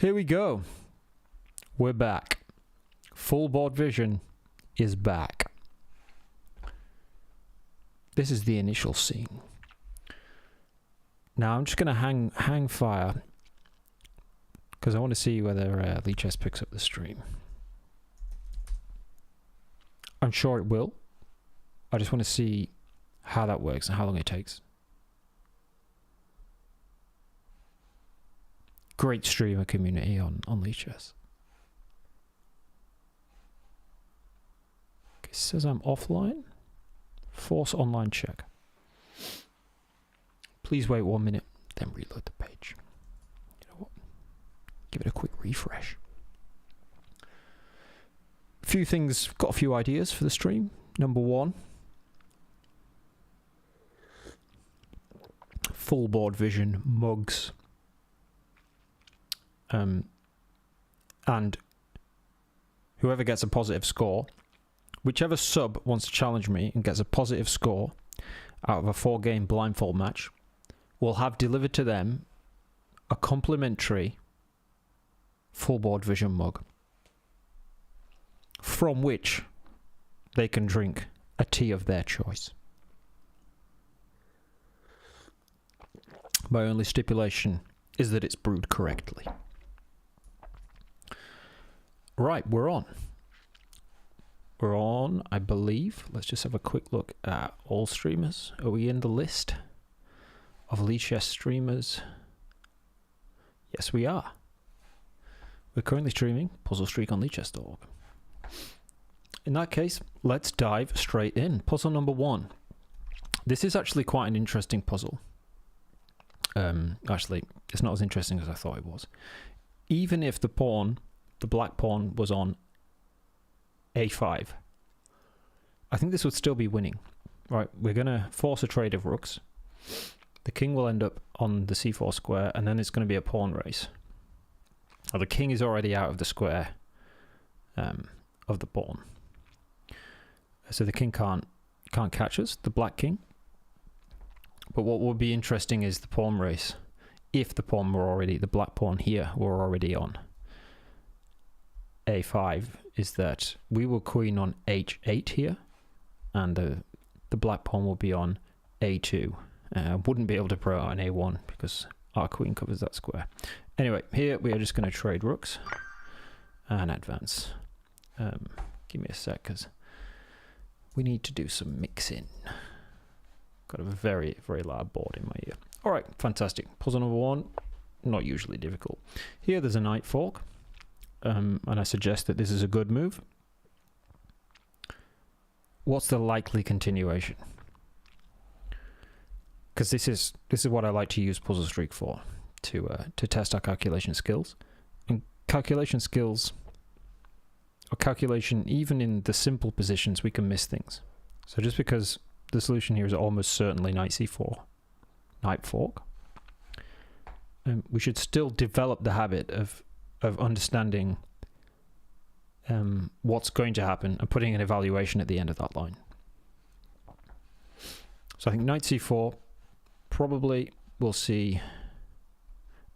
Here we go. We're back. Full board vision is back. This is the initial scene. Now I'm just going to hang fire because I want to see whether Lichess picks up the stream. I'm sure it will. I just want to see how that works and how long it takes. Great streamer community on Lichess. Okay, says I'm offline. Force online check. Please wait 1 minute, then reload the page. You know what? Give it a quick refresh. A few things, got a few ideas for the stream. Number one, full board vision mugs. And whoever gets a positive score, whichever sub wants to challenge me and gets a positive score out of a 4-game blindfold match, will have delivered to them a complimentary full board vision mug from which they can drink a tea of their choice. My only stipulation is that it's brewed correctly. Right, we're on. We're on, I believe. Let's just have a quick look at all streamers. Are we in the list of Lichess streamers? Yes, we are. We're currently streaming Puzzle Streak on Lichess.org. In that case, let's dive straight in. Puzzle number 1. This is actually quite an interesting puzzle. Actually, it's not as interesting as I thought it was. Even if the black pawn was on a5, I think this would still be winning. Right, we're going to force a trade of rooks. The king will end up on the c4 square, and then it's going to be a pawn race. Well, the king is already out of the square of the pawn. So the king can't catch us, the black king. But what would be interesting is the pawn race. If the black pawn here were already on a5, is that we will queen on h8 here, and the black pawn will be on a2. Wouldn't be able to pro on a1 because our queen covers that square. Anyway, here we are just going to trade rooks and advance. Give me a sec because we need to do some mixing. Got a very, very loud board in my ear. All right, fantastic. Puzzle number 1, not usually difficult. Here there's a knight fork, and I suggest that this is a good move. What's the likely continuation? Because this is what I like to use Puzzle Streak for, to test our calculation skills. And calculation skills, or calculation, even in the simple positions, we can miss things. So just because the solution here is almost certainly knight c4, knight fork, we should still develop the habit of understanding what's going to happen and putting an evaluation at the end of that line. So I think knight c4, probably we'll see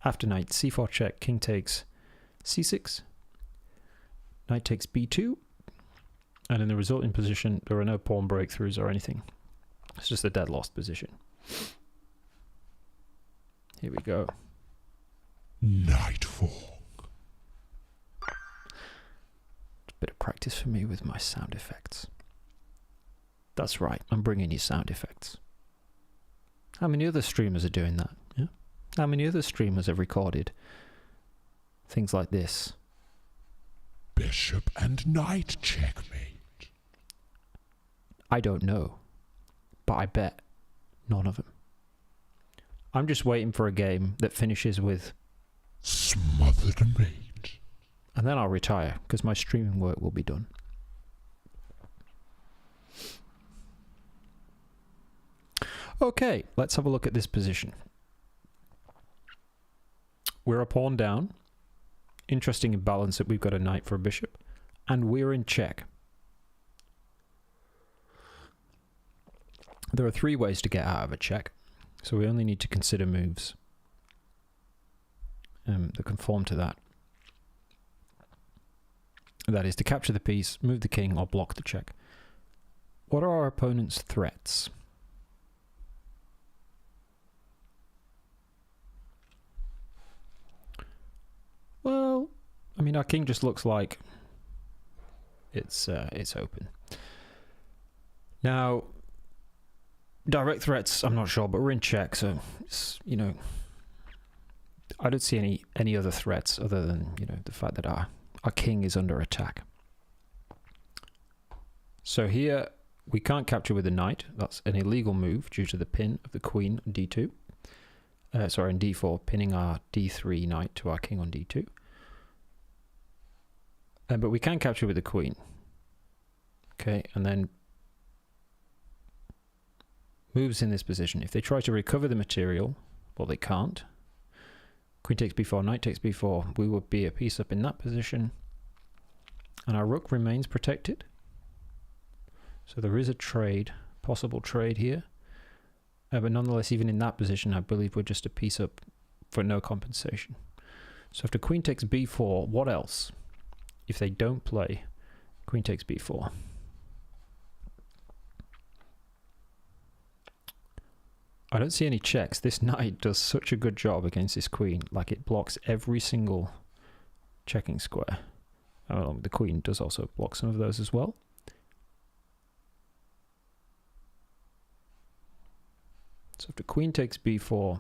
after knight c4 check, king takes c6, knight takes b2, and in the resulting position there are no pawn breakthroughs or anything. It's just a dead lost position. Here we go. Knight fork. A bit of practice for me with my sound effects. That's right, I'm bringing you sound effects. How many other streamers are doing that? Yeah? How many other streamers have recorded things like this? Bishop and knight checkmate. I don't know, but I bet none of them. I'm just waiting for a game that finishes with smothered mate. And then I'll retire, because my streaming work will be done. Okay, let's have a look at this position. We're a pawn down. Interesting imbalance that we've got a knight for a bishop. And we're in check. There are 3 ways to get out of a check. So we only need to consider moves that conform to that. That is to capture the piece, move the king, or block the check. What are our opponent's threats? Well, I mean, our king just looks like it's open. Now, direct threats, I'm not sure, but we're in check, so it's, you know, I don't see any other threats other than, you know, the fact that our king is under attack. So here we can't capture with the knight. That's an illegal move due to the pin of the queen on d2. Sorry, on d4, pinning our d3 knight to our king on d2. But we can capture with the queen. Okay, and then moves in this position. If they try to recover the material, well, they can't. Queen takes b4, knight takes b4. We would be a piece up in that position. And our rook remains protected. So there is a trade, possible trade here. But nonetheless, even in that position, I believe we're just a piece up for no compensation. So after queen takes b4, what else? If they don't play, queen takes b4. I don't see any checks. This knight does such a good job against this queen. Like, it blocks every single checking square. Oh, the queen does also block some of those as well. So if the queen takes b4,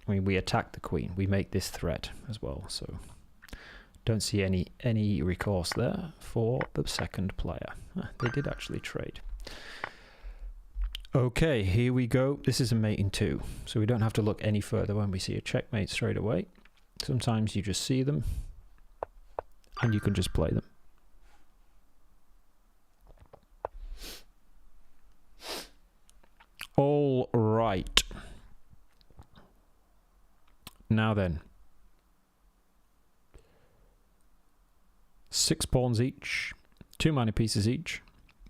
I mean, we attack the queen. We make this threat as well. So don't see any recourse there for the second player. They did actually trade. Okay, here we go. This is a mate in two, so we don't have to look any further when we see a checkmate straight away. Sometimes you just see them and you can just play them. All right. Now then. 6 pawns each, 2 minor pieces each.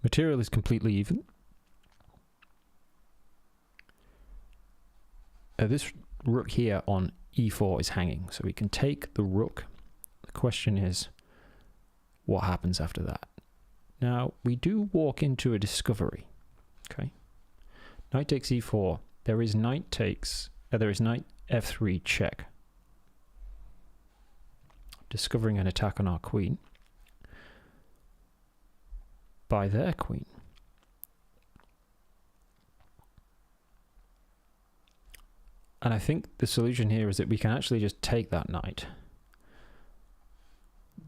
Material is completely even. This rook here on e4 is hanging, so we can take the rook. The question is, what happens after that? Now, we do walk into a discovery. Okay. Knight takes e4. There is knight f3 check. Discovering an attack on our queen by their queen. And I think the solution here is that we can actually just take that knight.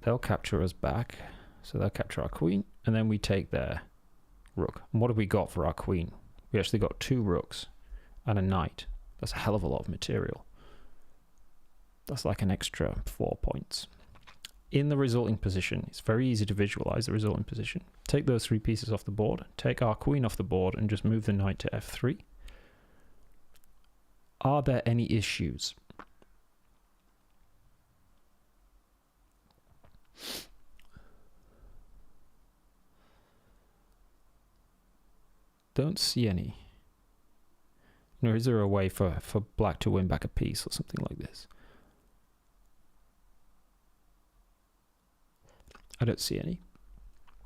They'll capture us back. So they'll capture our queen, and then we take their rook. And what have we got for our queen? We actually got 2 rooks and a knight. That's a hell of a lot of material. That's like an extra 4 points. In the resulting position, it's very easy to visualize the resulting position. Take those 3 pieces off the board, take our queen off the board, and just move the knight to f3. Are there any issues? Don't see any. Nor is there a way for black to win back a piece or something like this? I don't see any.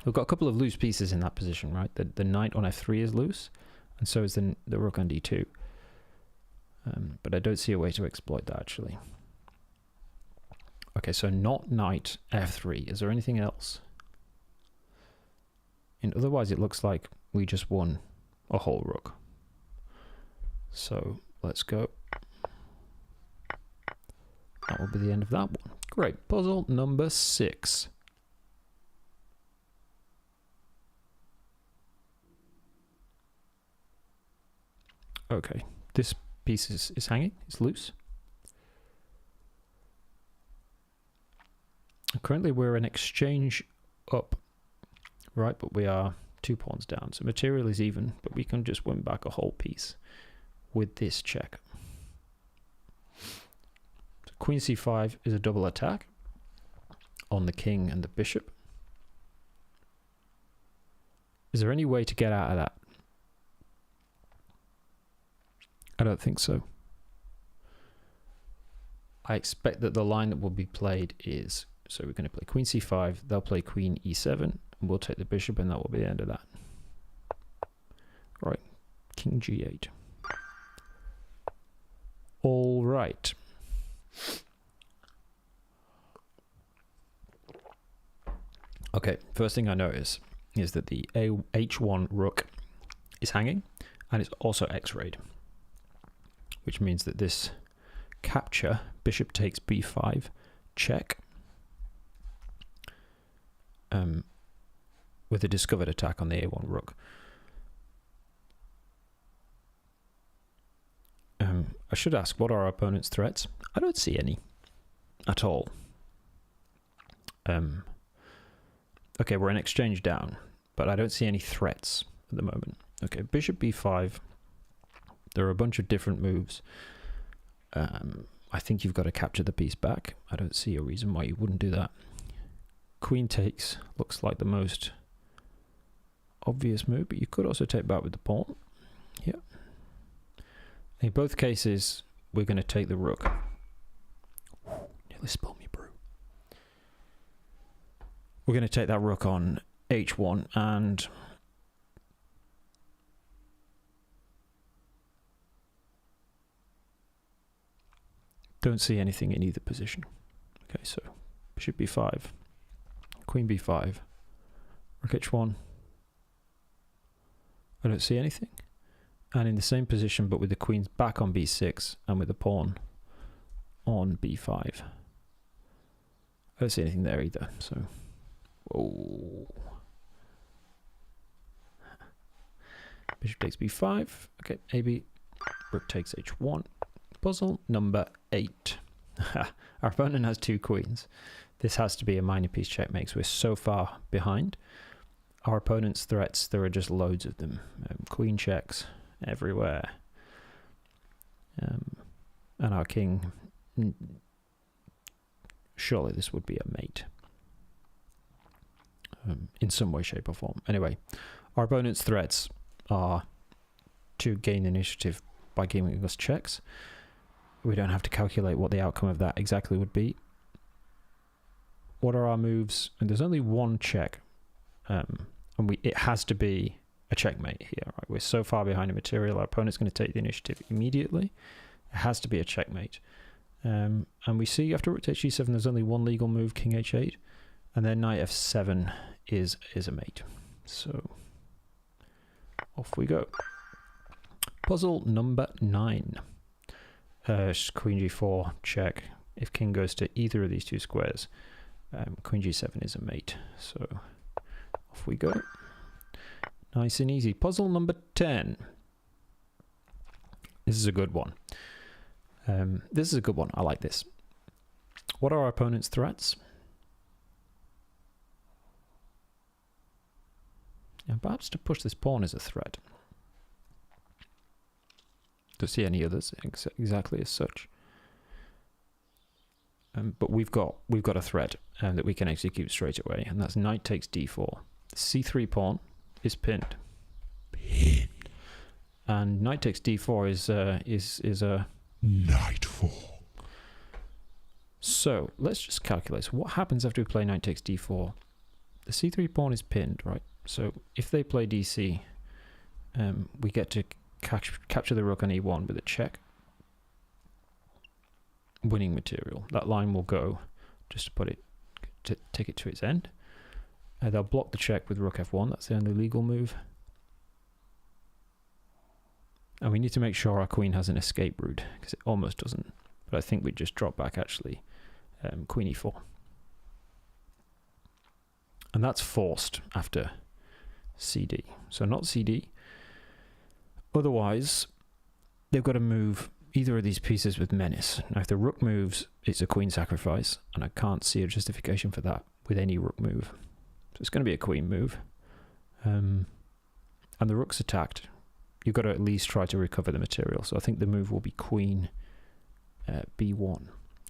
We've got a couple of loose pieces in that position, right? The knight on f3 is loose, and so is the rook on d2. But I don't see a way to exploit that, actually. Okay, so not knight f3. Is there anything else? And otherwise, it looks like we just won a whole rook. So let's go. That will be the end of that one. Great. Puzzle number 6. Okay, this piece is hanging, it's loose. Currently we're an exchange up, right, but we are 2 pawns down. So material is even, but we can just win back a whole piece with this check. So queen c5 is a double attack on the king and the bishop. Is there any way to get out of that? I don't think so. I expect that the line that will be played is, so we're going to play queen c5, they'll play queen e7, and we'll take the bishop, and that will be the end of that. Right, king g8. All right. Okay, first thing I notice is that the h1 rook is hanging, and it's also x-rayed, which means that this capture, bishop takes b5, check, with a discovered attack on the a1 rook. I should ask, what are our opponent's threats? I don't see any at all. Okay, we're in exchange down, but I don't see any threats at the moment. Okay, bishop b5. There are a bunch of different moves. I think you've got to capture the piece back. I don't see a reason why you wouldn't do that. Queen takes looks like the most obvious move, but you could also take back with the pawn. Yeah. In both cases, we're going to take the rook. Nearly spilled me brew. We're going to take that rook on h1 and don't see anything in either position. Okay, so bishop b5, queen b5, rook h1. I don't see anything. And in the same position, but with the queens back on b6 and with the pawn on b5. I don't see anything there either. So, whoa. Bishop takes b5. Okay, AB. Rook takes h1. Puzzle number 8. Our opponent has 2 queens. This has to be a minor piece checkmate because we're so far behind. Our opponent's threats, there are just loads of them. Queen checks everywhere. And our king, surely this would be a mate. In some way, shape or form. Anyway, our opponent's threats are to gain initiative by giving us checks. We don't have to calculate what the outcome of that exactly would be. What are our moves? And there's only one check. And it has to be a checkmate here. Right? We're so far behind in material, our opponent's going to take the initiative immediately. It has to be a checkmate. And we see after rook takes g7, there's only one legal move, king h8. And then knight f7 is a mate. So off we go. Puzzle number 9. Queen g4, check. If king goes to either of these 2 squares, queen g7 is a mate. So off we go. Nice and easy. Puzzle number 10. This is a good one. This is a good one. I like this. What are our opponent's threats? And perhaps to push this pawn is a threat. Don't see any others exactly as such. But we've got a threat that we can execute straight away, and that's knight takes d4. The c3 pawn is pinned. And knight takes d4 is a Knight 4. So let's just calculate. So what happens after we play knight takes d4? The c3 pawn is pinned, right? So if they play dc, we get to capture the rook on e1 with a check. Winning material. That line will go, just to put it, to take it to its end. They'll block the check with rook f1. That's the only legal move. And we need to make sure our queen has an escape route, because it almost doesn't. But I think we just drop back, actually, queen e4. And that's forced after cd. So not cd. Otherwise, they've got to move either of these pieces with menace. Now, if the rook moves, it's a queen sacrifice, and I can't see a justification for that with any rook move. So it's going to be a queen move. And the rook's attacked. You've got to at least try to recover the material. So I think the move will be queen b1.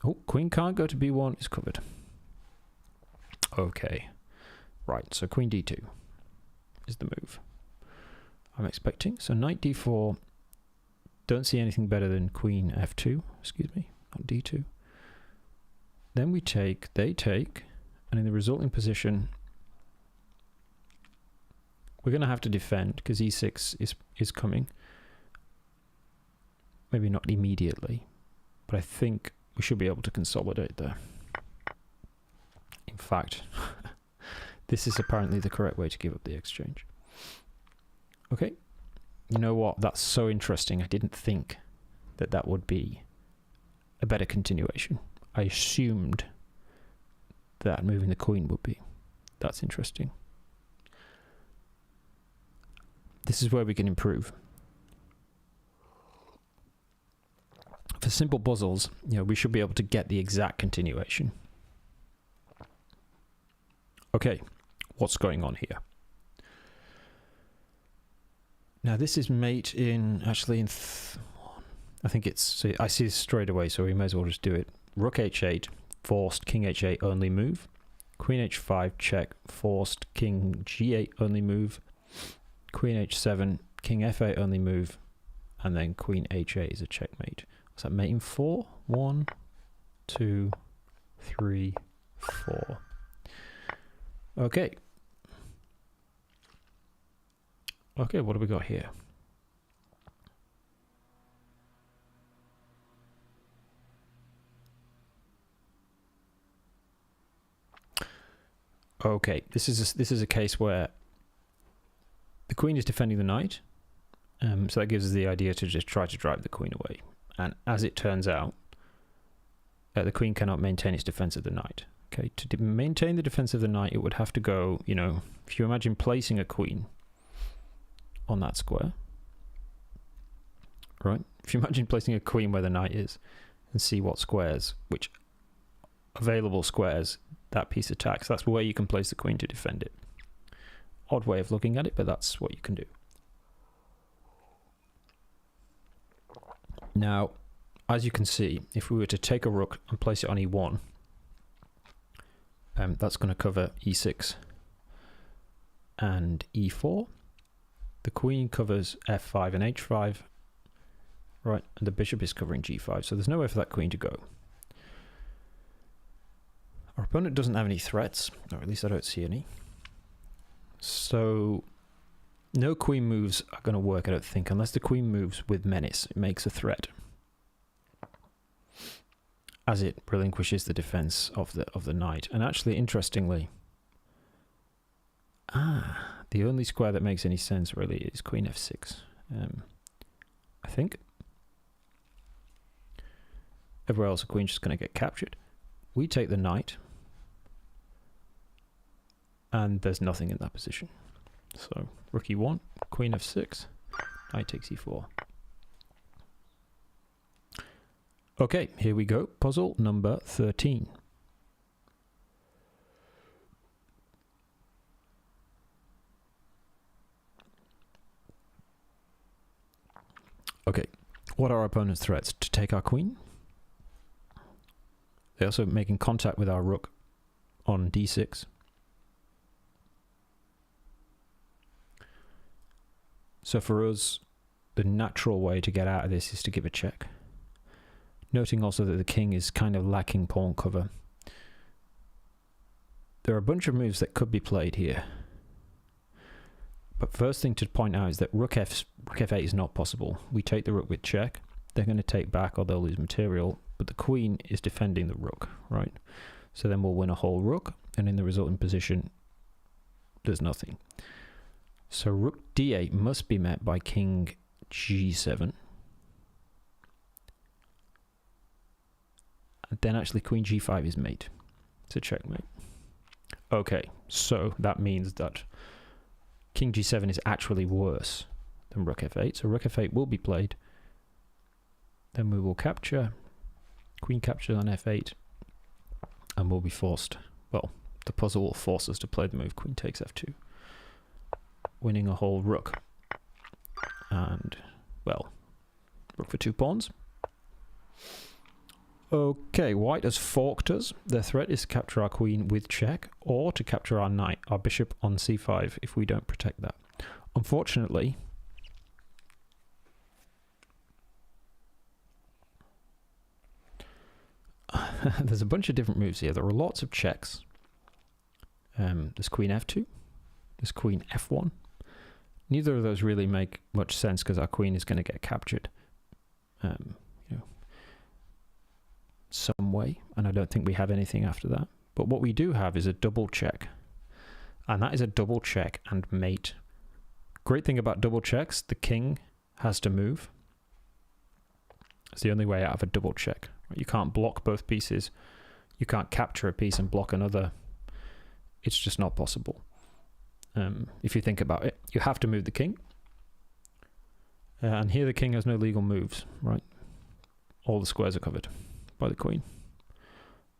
Oh, queen can't go to b1. It's covered. Okay. Right, so queen d2 is the move I'm expecting. So knight d4. Don't see anything better than queen f2. Excuse me, not d2. Then we take, they take, and in the resulting position, we're going to have to defend because e6 is coming. Maybe not immediately, but I think we should be able to consolidate there. In fact, this is apparently the correct way to give up the exchange. Okay, you know what? That's so interesting. I didn't think that that would be a better continuation. I assumed that moving the queen would be. That's interesting. This is where we can improve. For simple puzzles, you know, we should be able to get the exact continuation. Okay, what's going on here? Now this is mate in, actually in, I think it's, so I see this straight away, so we may as well just do it. Rook h8, forced, king h8 only move. Queen h5, check, forced, king g8 only move. Queen h7, king f8 only move. And then queen h8 is a checkmate. Was that mate in 4? 1, 2, 3, 4. Okay. Okay, what do we got here? Okay, this is a case where the queen is defending the knight, so that gives us the idea to just try to drive the queen away. And as it turns out, the queen cannot maintain its defense of the knight. Okay, to maintain the defense of the knight, it would have to go, you know, if you imagine placing a queen on that square, right? If you imagine placing a queen where the knight is and see what squares, which available squares that piece attacks, that's where you can place the queen to defend it. Odd way of looking at it, but that's what you can do. Now, as you can see, if we were to take a rook and place it on e1, that's going to cover e6 and e4. The queen covers f5 and h5, right, and the bishop is covering g5, so there's nowhere for that queen to go. Our opponent doesn't have any threats, or at least I don't see any. So no queen moves are going to work, I don't think, unless the queen moves with menace. It makes a threat, as it relinquishes the defense of the knight. And actually, interestingly, the only square that makes any sense really is queen f6. I think. Everywhere else, the queen's just going to get captured. We take the knight, and there's nothing in that position. So rook e1, queen f6, knight takes e4. Okay, here we go. Puzzle number 13. Okay, what are our opponent's threats? To take our queen. They're also making contact with our rook on d6. So for us, the natural way to get out of this is to give a check. Noting also that the king is kind of lacking pawn cover. There are a bunch of moves that could be played here. But first thing to point out is that rook f8 is not possible. We take the rook with check. They're going to take back or they'll lose material. But the queen is defending the rook, right? So then we'll win a whole rook. And in the resulting position, there's nothing. So rook d8 must be met by king g7. And then actually queen g5 is mate. It's a checkmate. Okay, so that means that king g7 is actually worse than rook f8. So rook f8 will be played. Then we will capture. Queen captures on f8. And we'll be forced. Well, the puzzle will force us to play the move queen takes f2. Winning a whole rook. And, well, rook for 2 pawns. Okay, white has forked us. Their threat is to capture our queen with check, or to capture our knight, our bishop on c5, if we don't protect that. Unfortunately, there's a bunch of different moves here. There are lots of checks. There's queen f2. There's queen f1. Neither of those really make much sense because our queen is going to get captured, some way, and I don't think we have anything after that. But what we do have is a double check, and that is a double check and mate. Great thing about double checks, the king has to move. It's the only way out of a double check. You can't block both pieces. You can't capture a piece and block another. It's just not possible. If you think about it, you have to move the king. And here the king has no legal moves, right? All the squares are covered by the queen.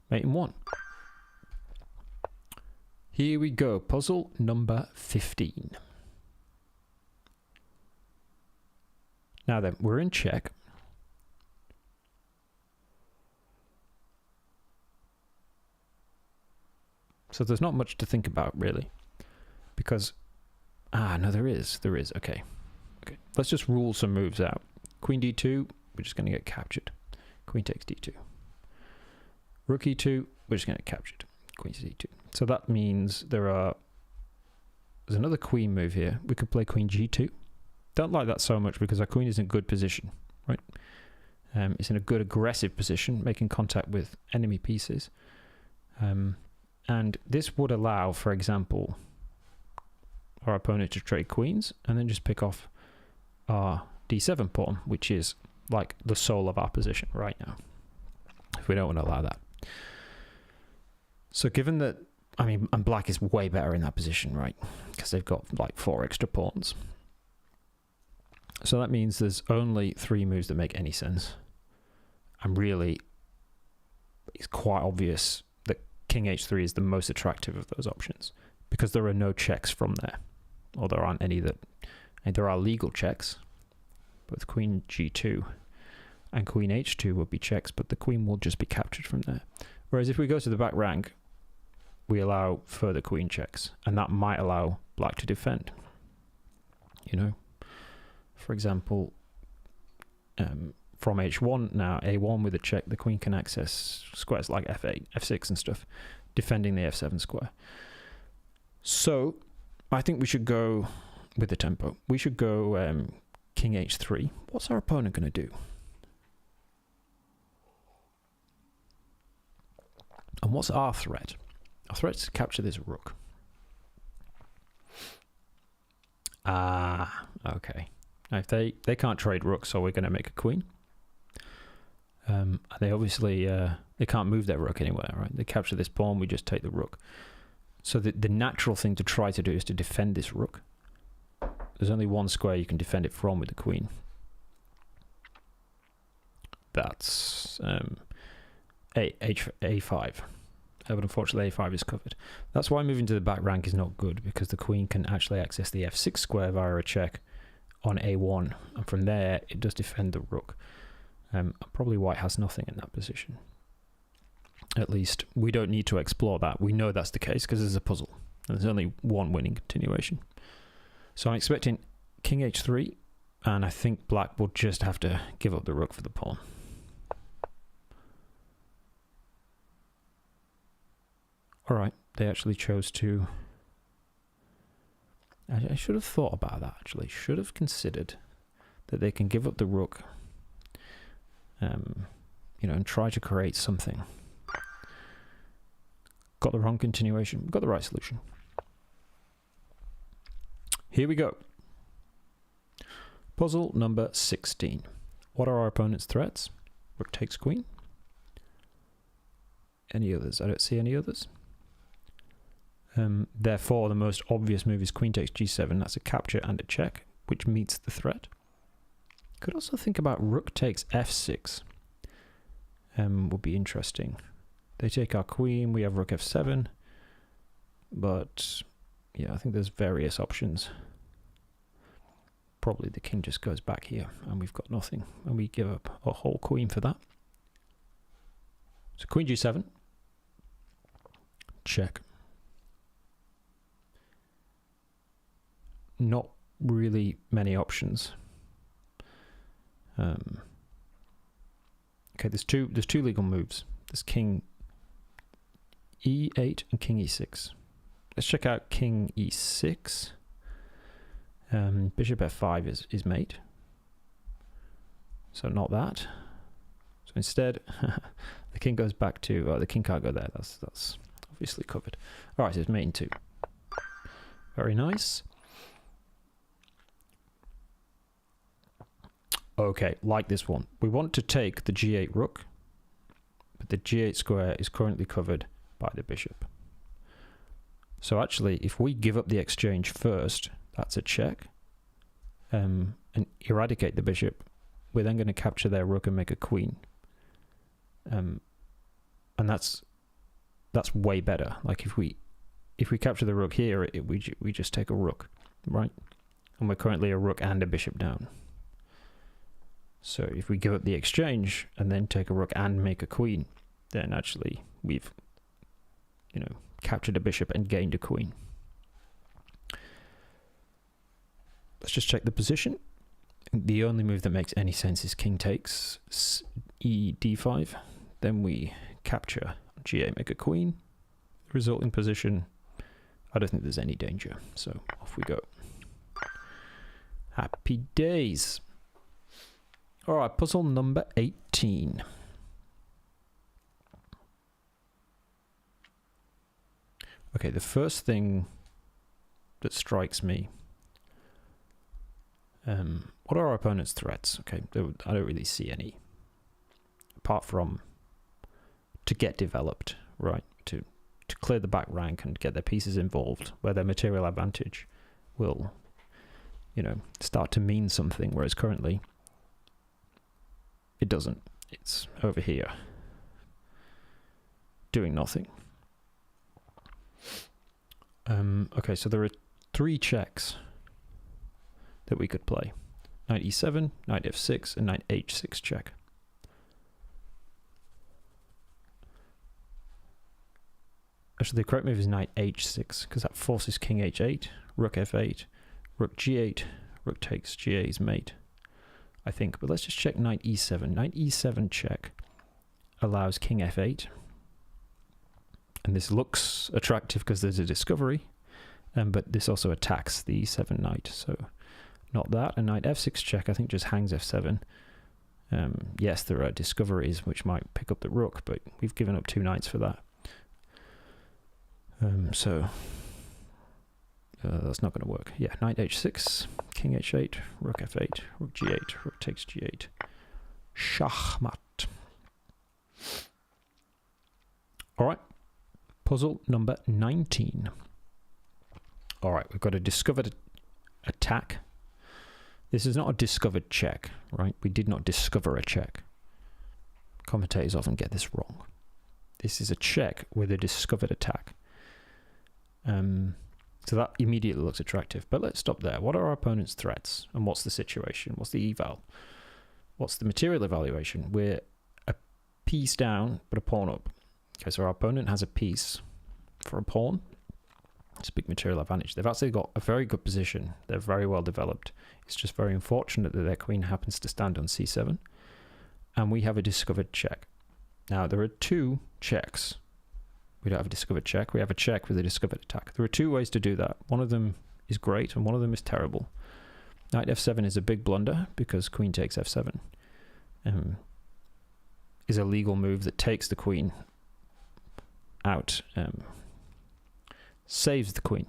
Mate in 1. Here we go. Puzzle number 15. Now then, we're in check. So there's not much to think about, really. Because, no, there is. Okay. Let's just rule some moves out. Queen d2, we're just going to get captured. Queen takes d2. Rook e2, we're just going to get captured. Queen c2. So that means there's another queen move here. We could play queen g2. Don't like that so much because our queen is in good position, right? It's in a good aggressive position, making contact with enemy pieces. And this would allow, for example, our opponent to trade queens and then just pick off our d7 pawn, which is like the soul of our position right now, if we don't want to allow that. So given that, and black is way better in that position, right? Because they've got like 4 extra pawns. So that means there's only 3 moves that make any sense. And really, it's quite obvious that king h3 is the most attractive of those options because there are no checks from there. Or there aren't any that... And there are legal checks. Both queen g2 and queen h2 would be checks, but the queen will just be captured from there. Whereas if we go to the back rank, we allow further queen checks, and that might allow black to defend. For example, from h1 now, a1 with a check, the queen can access squares like f8, f6 and stuff, defending the f7 square. So I think we should go with the tempo. We should go king h3. What's our opponent going to do? And what's our threat? Our threat is to capture this rook. Okay. Now if they can't trade rooks, so we're going to make a queen. They obviously they can't move their rook anywhere, right? They capture this pawn, we just take the rook. So the natural thing to try to do is to defend this rook. There's only one square you can defend it from with the queen. That's a5. But unfortunately a5 is covered. That's why moving to the back rank is not good, because the queen can actually access the f6 square via a check on a1, and from there it does defend the rook. Probably white has nothing in that position. At least we don't need to explore that. We know that's the case because there's a puzzle. And there's only one winning continuation. So I'm expecting king h3, and I think black will just have to give up the rook for the pawn. Alright, they actually chose to... I should have thought about that, actually. Should have considered that they can give up the rook, and try to create something. Got the wrong continuation. Got the right solution. Here we go. Puzzle number 16. What are our opponent's threats? Rook takes queen. Any others? I don't see any others. Therefore, the most obvious move is queen takes g7. That's a capture and a check, which meets the threat. Could also think about rook takes f6. Would be interesting. They take our queen, we have rook f7. But, yeah, I think there's various options. Probably the king just goes back here, and we've got nothing. And we give up a whole queen for that. So queen g7. Check. Not really many options. Okay, there's two legal moves. There's king e8 and king e6. Let's check out king e6. Bishop f5 is mate. So not that. So instead, the king goes back to... the king can't go there. That's obviously covered. All right, so it's mate in 2. Very nice. Okay, like this one. We want to take the g8 rook, but the g8 square is currently covered by the bishop. So actually, if we give up the exchange first, that's a check, and eradicate the bishop, we're then going to capture their rook and make a queen. And that's way better. Like if we capture the rook here, we just take a rook, right? And we're currently a rook and a bishop down. So if we give up the exchange and then take a rook and make a queen, then actually we've, captured a bishop and gained a queen. Let's just check the position. The only move that makes any sense is king takes e d5. Then we capture g8, make a queen. The resulting position, I don't think there's any danger. So off we go. Happy days. All right, puzzle number 18. Okay, the first thing that strikes me, what are our opponent's threats? Okay, I don't really see any, apart from to get developed, right? To clear the back rank and get their pieces involved, where their material advantage will, start to mean something, whereas currently it doesn't. It's over here doing nothing. Okay, so there are 3 checks that we could play. Knight e7, knight f6, and knight h6 check. Actually, the correct move is knight h6, because that forces king h8, rook f8, rook g8, rook takes g8 is mate, I think. But let's just check knight e7. Knight e7 check allows king f8. And this looks attractive because there's a discovery, but this also attacks the e7 knight, so not that. And knight f6 check, I think, just hangs f7. Yes, there are discoveries which might pick up the rook, but we've given up 2 knights for that. So that's not going to work. Yeah, knight h6, king h8, rook f8, rook g8, rook takes g8. Schachmat. All right. Puzzle number 19. All right, we've got a discovered attack. This is not a discovered check, right? We did not discover a check. Commentators often get this wrong. This is a check with a discovered attack. So that immediately looks attractive. But let's stop there. What are our opponent's threats? And what's the situation? What's the eval? What's the material evaluation? We're a piece down, but a pawn up. Okay, so our opponent has a piece for a pawn. It's a big material advantage. They've actually got a very good position. They're very well developed. It's just very unfortunate that their queen happens to stand on c7. And we have a discovered check. Now, there are 2 checks. We don't have a discovered check. We have a check with a discovered attack. There are 2 ways to do that. One of them is great and one of them is terrible. Knight f7 is a big blunder because queen takes f7 is a legal move that takes the queen out, saves the queen.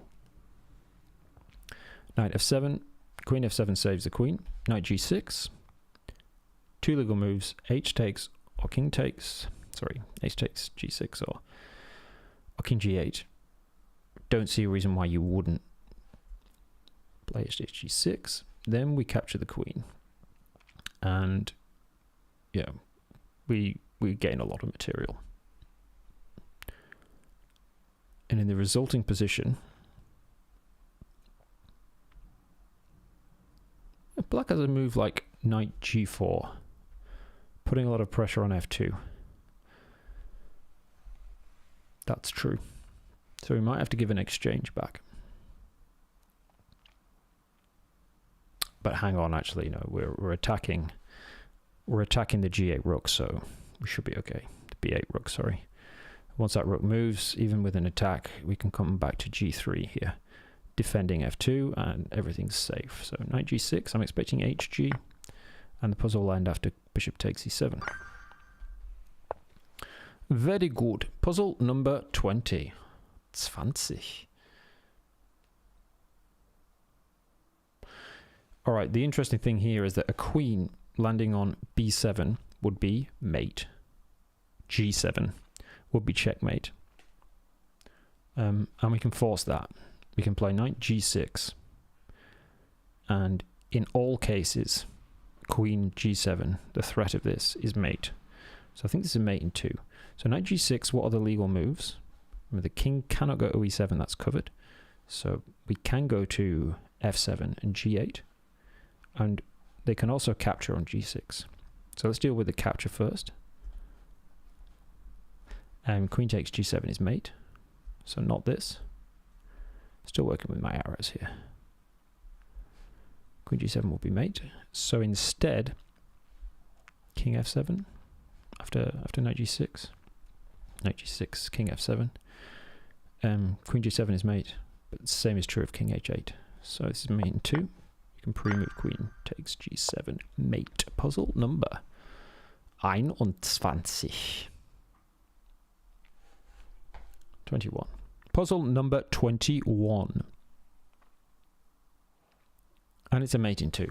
Knight f7, queen f7 saves the queen. Knight g6, 2 legal moves, h takes or king takes, h takes g6 or king g8. Don't see a reason why you wouldn't play h takes g6. Then we capture the queen, and yeah, we gain a lot of material. And in the resulting position, black has a move like knight g4, putting a lot of pressure on f2. That's true. So we might have to give an exchange back. But hang on, actually, no, we're attacking the g8 rook, so we should be okay. The b8 rook, sorry. Once that rook moves, even with an attack, we can come back to g3 here, defending f2, and everything's safe. So knight g6, I'm expecting hg, and the puzzle will end after bishop takes e7. Very good. Puzzle number 20. 20. All right, the interesting thing here is that a queen landing on b7 would be mate. g7 would be checkmate. And we can force that. We can play knight g6. And in all cases, queen g7, the threat of this is mate. So I think this is mate in 2. So knight g6, what are the legal moves? Remember, the king cannot go to e7, that's covered. So we can go to f7 and g8. And they can also capture on g6. So let's deal with the capture first. And queen takes g7 is mate. So not this. Still working with my arrows here. Queen g7 will be mate. So instead, king f7 after knight g6. Knight g6, king f7. Queen g7 is mate. But the same is true of king h8. So this is mate in 2. You can pre-move queen takes g7 mate. Puzzle number 21. 21. Puzzle number 21. And it's a mate in 2.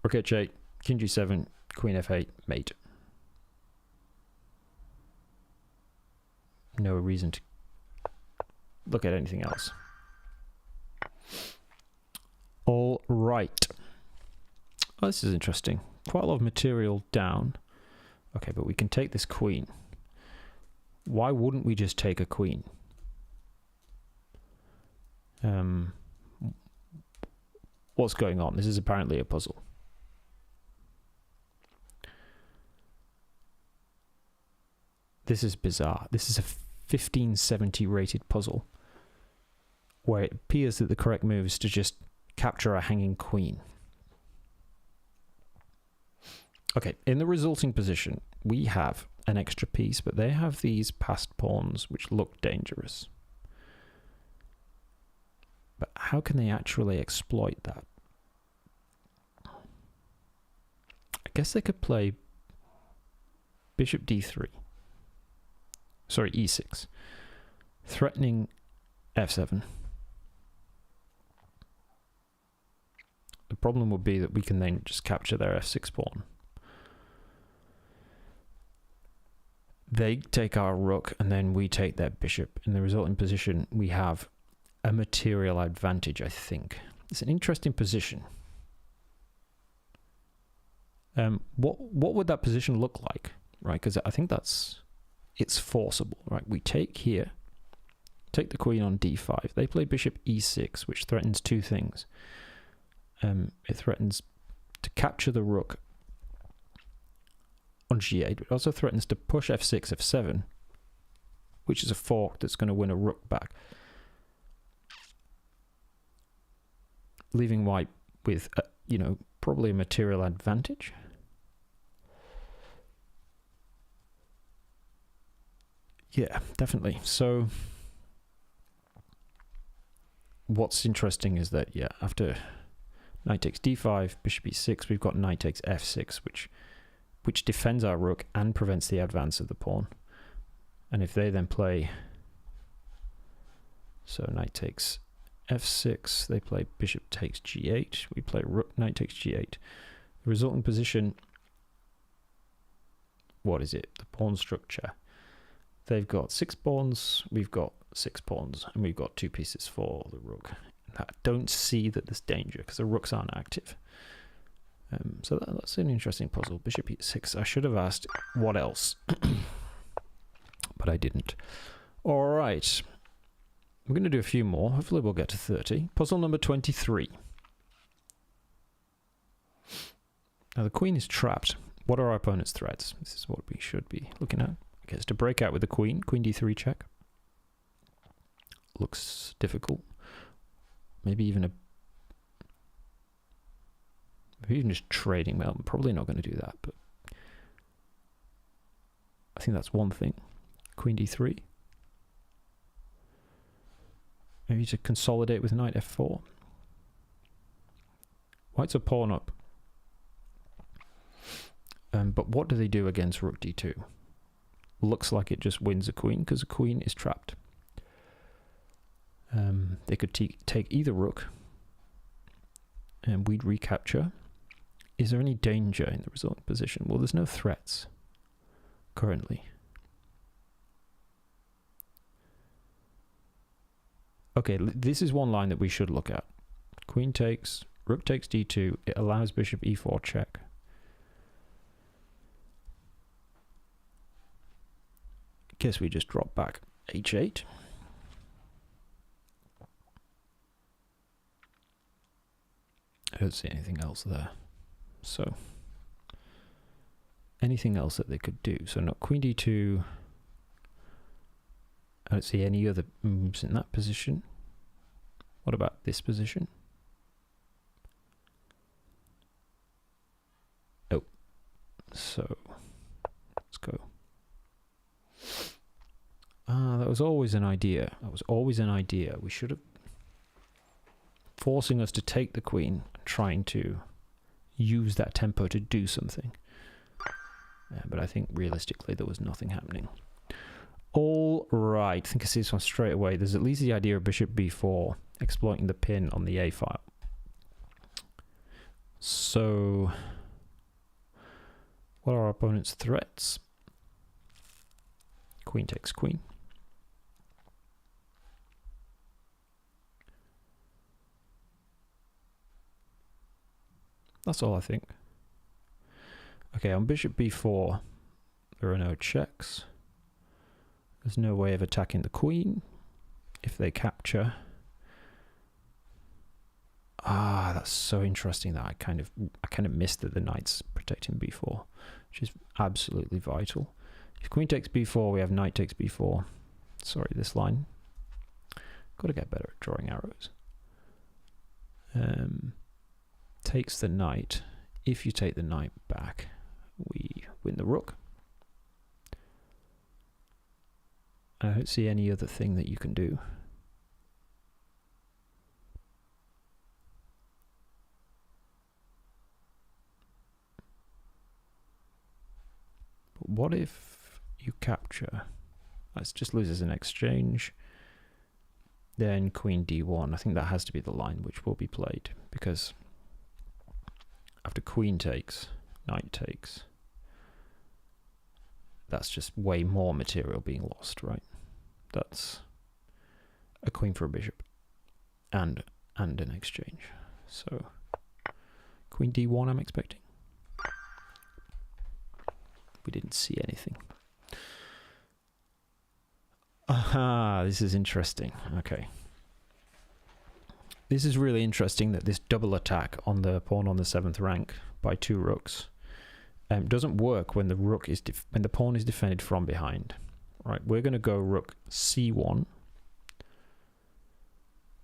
Rook h8, king g7, queen f8, mate. No reason to look at anything else. All right. Oh, this is interesting. Quite a lot of material down. Okay, but we can take this queen. Why wouldn't we just take a queen? What's going on? This is apparently a puzzle. This is bizarre. This is a 1570 rated puzzle where it appears that the correct move is to just capture a hanging queen. Okay, in the resulting position, we have an extra piece, but they have these passed pawns which look dangerous. But how can they actually exploit that? I guess they could play bishop d3. Sorry, e6. Threatening f7. The problem would be that we can then just capture their f6 pawn. They take our rook, and then we take their bishop. In the resulting position, we have a material advantage, I think. It's an interesting position. What would that position look like, right? Because I think it's forcible, right? We take here, take the queen on d5. They play bishop e6, which threatens two things. It threatens to capture the rook on g8, but it also threatens to push f6, f7, which is a fork that's going to win a rook back, leaving white with, probably a material advantage. Yeah, definitely. So what's interesting is that, after knight takes d5, bishop e6, we've got knight takes f6, which defends our rook and prevents the advance of the pawn. And if they then play, so knight takes f6, they play bishop takes g8, we play rook, knight takes g8. The resulting position, what is it? The pawn structure. They've got 6 pawns, we've got 6 pawns, and we've got 2 pieces for the rook. I don't see that there's danger because the rooks aren't active. So that's an interesting puzzle. Bishop e6. I should have asked what else, but I didn't. All right. We're going to do a few more. Hopefully we'll get to 30. Puzzle number 23. Now the queen is trapped. What are our opponent's threats? This is what we should be looking at. Okay, it's to break out with the queen. Queen d3 check. Looks difficult. Maybe even just trading. Well, I'm probably not going to do that, but think that's one thing. Queen d3. Maybe to consolidate with knight f4. White's a pawn up. But what do they do against rook d2? Looks like it just wins a queen because the queen is trapped. They could take either rook and we'd recapture. Is there any danger in the resulting position? Well, there's no threats currently. Okay, this is one line that we should look at. Queen takes, rook takes d2. It allows bishop e4 check. Guess we just drop back h8. I don't see anything else there. So, anything else that they could do? So, not queen d2. I don't see any other moves in that position. What about this position? Oh, so let's go. That was always an idea. That was always an idea. We should have forcing us to take the queen, trying to use that tempo to do something. But I think realistically there was nothing happening. All right, I think I see this one straight away. There's at least the idea of bishop b4 exploiting the pin on the a file. So, what are our opponent's threats? Queen takes queen. That's all I think. Okay, on bishop b4, there are no checks. There's no way of attacking the queen if they capture. Ah, that's so interesting that I kind of missed that the knight's protecting b4, which is absolutely vital. If queen takes b4, we have knight takes b4. Sorry, this line. Got to get better at drawing arrows. Takes the knight. If you take the knight back, we win the rook. I don't see any other thing that you can do. But what if you capture? Let's just lose as an exchange. Then queen d1. I think that has to be the line which will be played, because after queen takes, knight takes, that's just way more material being lost, right? That's a queen for a bishop and an exchange. So queen d1 I'm expecting. We didn't see anything. Aha, this is interesting. Okay. This is really interesting that this double attack on the pawn on the 7th rank by 2 rooks doesn't work when the rook is when the pawn is defended from behind. Right, we're going to go rook c1,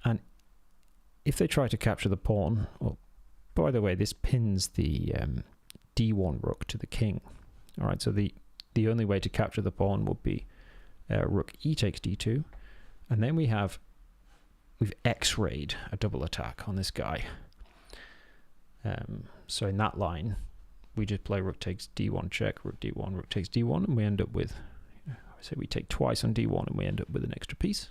and if they try to capture the pawn, well, by the way, this pins the d1 rook to the king. All right, so the only way to capture the pawn would be rook e takes d2, and then we've x-rayed a double attack on this guy. So in that line, we just play rook takes d1 check, rook d1, rook takes d1, and we end up with, so we take twice on d1 and we end up with an extra piece.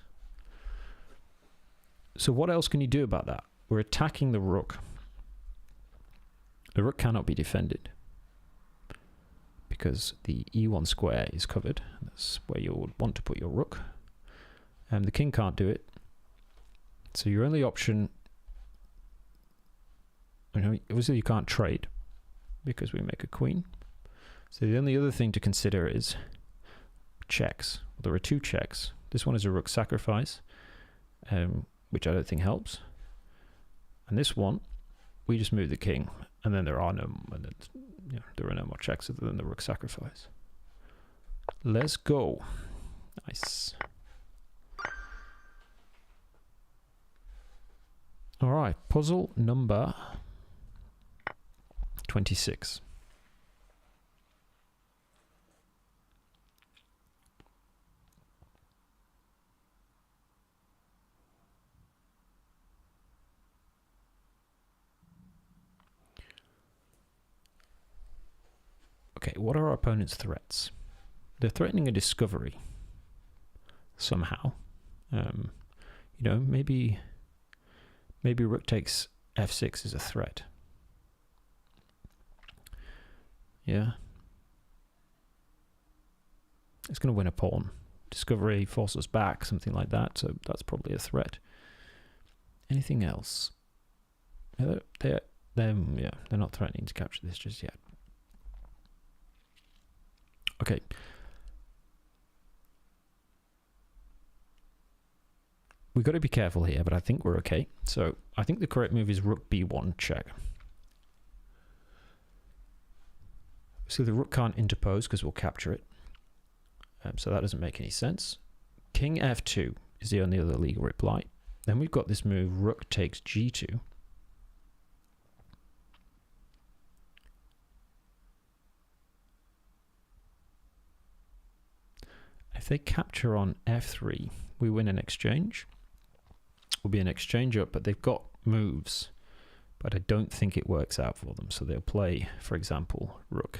So what else can you do about that? We're attacking the rook. The rook cannot be defended because the e1 square is covered. That's where you would want to put your rook. And the king can't do it. So your only option, obviously you can't trade because we make a queen. So the only other thing to consider is checks. Well, there are 2 checks. This one is a rook sacrifice, which I don't think helps. And this one, we just move the king, and then there are no more checks other than the rook sacrifice. Let's go. Nice. All right, puzzle number 26. what are our opponent's threats? They're threatening a discovery somehow. Maybe rook takes f6 is a threat. Yeah. It's going to win a pawn. Discovery, force us back, something like that. So that's probably a threat. Anything else? They're not threatening to capture this just yet. Okay. We've got to be careful here, but I think we're okay. So I think the correct move is rook b1 check. So the rook can't interpose because we'll capture it. So that doesn't make any sense. King f2 is the only other legal reply. Then we've got this move, rook takes g2. If they capture on f3, we win an exchange. Will be an exchange up, but they've got moves. But I don't think it works out for them. So they'll play, for example, rook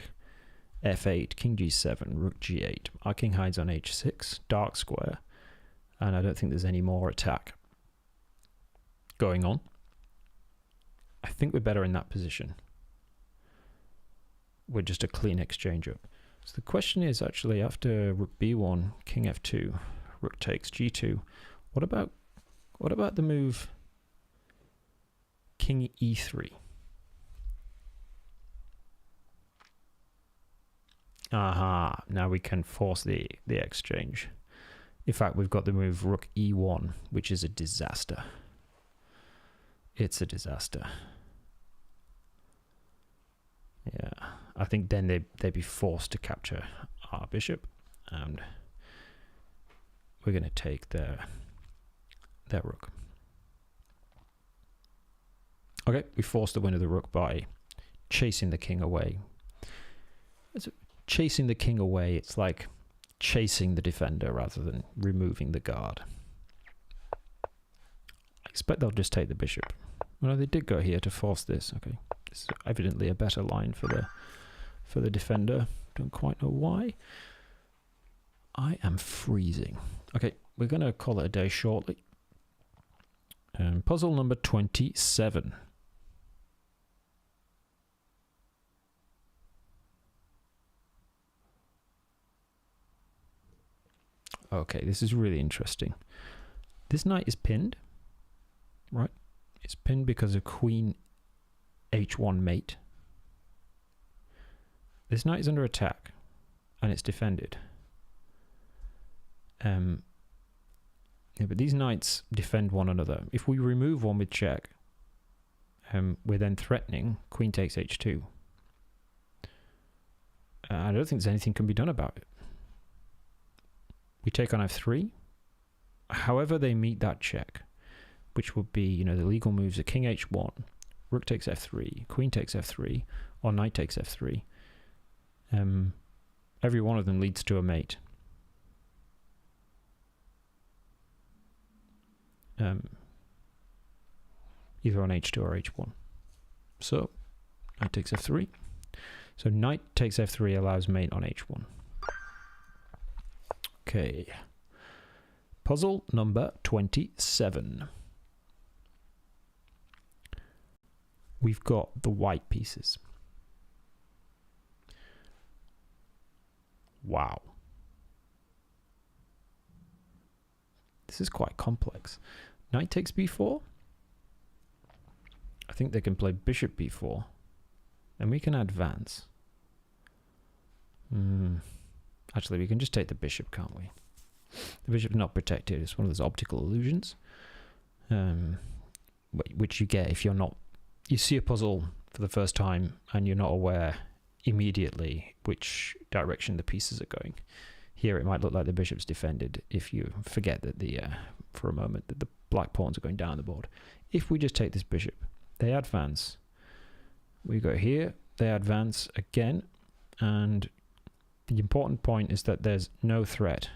f8, king g7, rook g8. Our king hides on h6, dark square, and I don't think there's any more attack going on. I think we're better in that position. We're just a clean exchange up. So the question is actually, after rook b1, king f2, rook takes g2, what about the move king e3? Aha, now we can force the exchange. In fact, we've got the move rook e1, which is a disaster. It's a disaster. Yeah, I think then they'd be forced to capture our bishop, and we're going to take their rook. Okay, we forced the win of the rook by chasing the king away. Chasing the king away, it's like chasing the defender rather than removing the guard. I expect they'll just take the bishop. Well, they did go here to force this. Okay, this is evidently a better line for the defender. Don't quite know why. I am freezing. Okay, we're going to call it a day shortly. Puzzle number 27. Okay, this is really interesting. This knight is pinned, right? It's pinned because of queen h1 mate. This knight is under attack, and it's defended. Yeah, but these knights defend one another. If we remove one with check, we're then threatening queen takes h2. I don't think there's anything can be done about it. We take on f3. However they meet that check, which would be, the legal moves are king h1, rook takes f3, queen takes f3, or knight takes f3. Every one of them leads to a mate. Either on h2 or h1. So, knight takes f3. So knight takes f3 allows mate on h1. Okay. Puzzle number 27. We've got the white pieces. Wow. This is quite complex. Knight takes b4. I think they can play bishop b4. And we can advance. Actually, we can just take the bishop, can't we? The bishop's not protected. It's one of those optical illusions. Which you get if you're not... You see a puzzle for the first time and you're not aware immediately which direction the pieces are going. Here it might look like the bishop's defended if you forget that for a moment that the black pawns are going down the board. If we just take this bishop, they advance. We go here, they advance again, and the important point is that there's no threat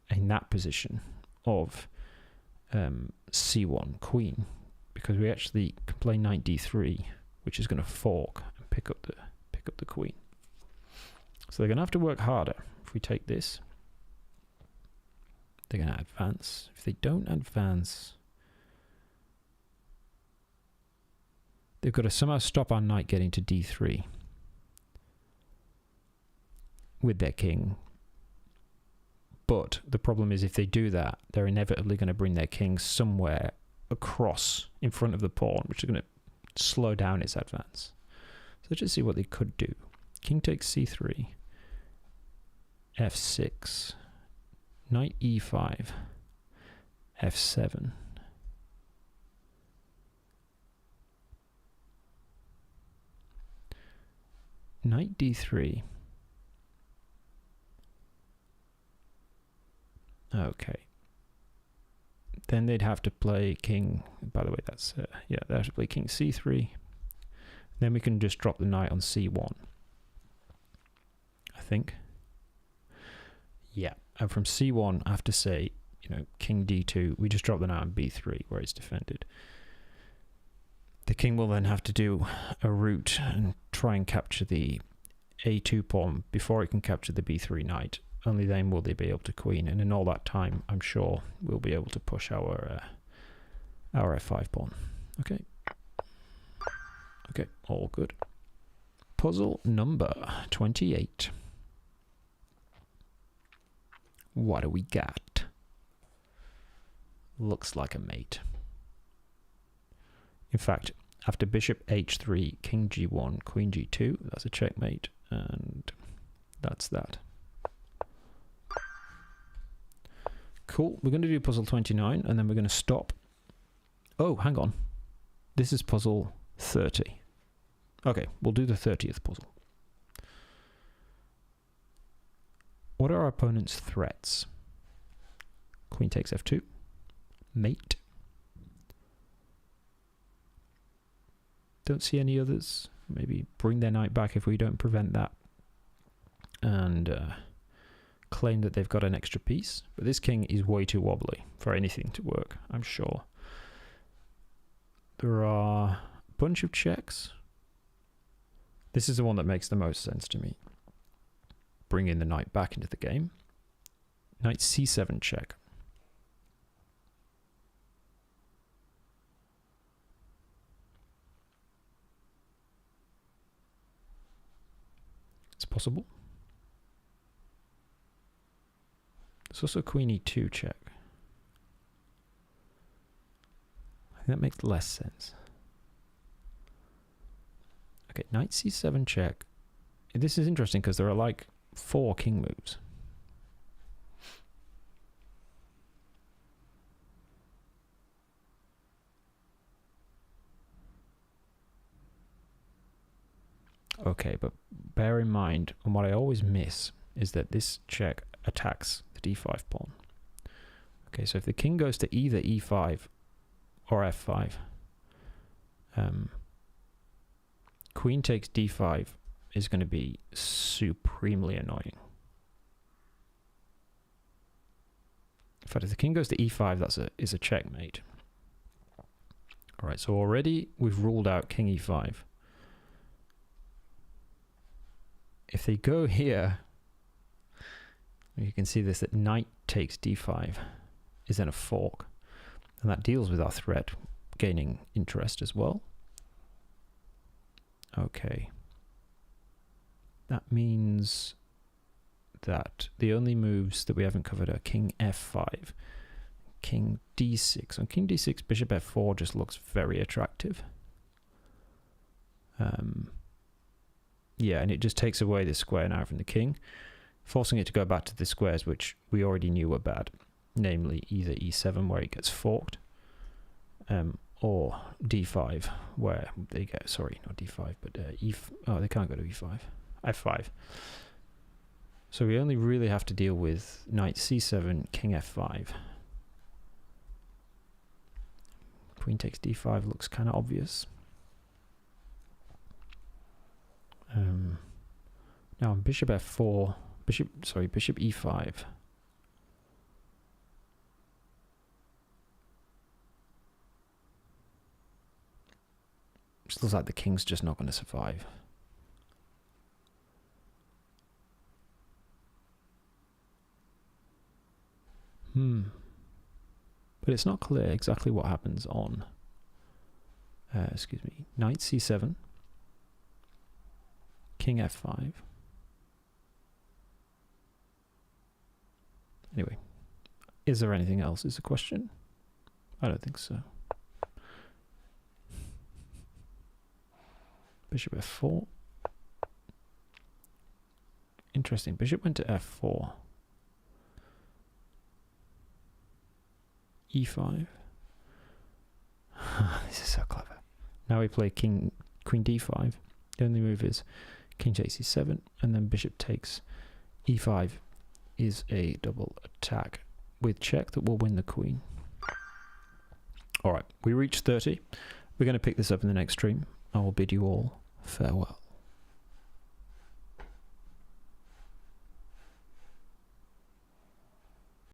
in that position of c1 queen, because we actually can play knight d3, which is going to fork and pick up the queen. So they're going to have to work harder. If we take this, they're going to advance. If they don't advance, they've got to somehow stop our knight getting to d3 with their king. But the problem is if they do that, they're inevitably going to bring their king somewhere across in front of the pawn, which is going to slow down its advance. So let's just see what they could do. King takes c3, f6, knight e5, f7. Knight d3. Okay. Then they'd have to play king. By the way, that's yeah. They have to play king c3. Then we can just drop the knight on c1. I think. Yeah, and from c1, I have to say, you know, king d2. We just drop the knight on b3 where it's defended. The king will then have to do a route and try and capture the a2 pawn before it can capture the b3 knight. Only then will they be able to queen, and in all that time, I'm sure we'll be able to push our f5 pawn. Okay. Okay, all good. Puzzle number 28. What do we got? Looks like a mate. In fact, after bishop h3, king g1, queen g2, that's a checkmate, and that's that. Cool. We're going to do puzzle 29, and then we're going to stop. Oh, hang on. This is puzzle 30. Okay, we'll do the 30th puzzle. What are our opponent's threats? Queen takes f2. Mate. Don't see any others. Maybe bring their knight back if we don't prevent that. And claim that they've got an extra piece. But this king is way too wobbly for anything to work, I'm sure. There are a bunch of checks. This is the one that makes the most sense to me. Bringing the knight back into the game. Knight c7 check. It's possible. There's also queen e2 check. I think that makes less sense. Okay, knight c7 check. This is interesting because there are like 4 king moves. Okay, but bear in mind, and what I always miss is that this check attacks the d5 pawn. Okay, so if the king goes to either e5 or f5, queen takes d5 is going to be supremely annoying. In fact, if the king goes to e5, is a checkmate. All right, so already we've ruled out king e5. If they go here, you can see this, that knight takes d5 is then a fork. And that deals with our threat gaining interest as well. Okay. That means that the only moves that we haven't covered are king f5, king d6. On king d6, bishop f4 just looks very attractive. Yeah, and it just takes away this square now from the king, forcing it to go back to the squares which we already knew were bad, namely either e7 where it gets forked, or d5 where they get, sorry, not d5, but oh, they can't go to e5, f5. So we only really have to deal with knight c7, king f5. Queen takes d5 looks kind of obvious. Now on bishop f4, bishop e5. It looks like the king's just not going to survive. But it's not clear exactly what happens on, knight c7, king f5. Anyway, is there anything else is the question? I don't think so. Bishop f4. Interesting. Bishop went to f4. e5. This is so clever. Now we play queen d5. The only move is king takes e7, and then bishop takes e5 is a double attack with check that will win the queen. Alright, we reached 30. We're going to pick this up in the next stream. I will bid you all farewell.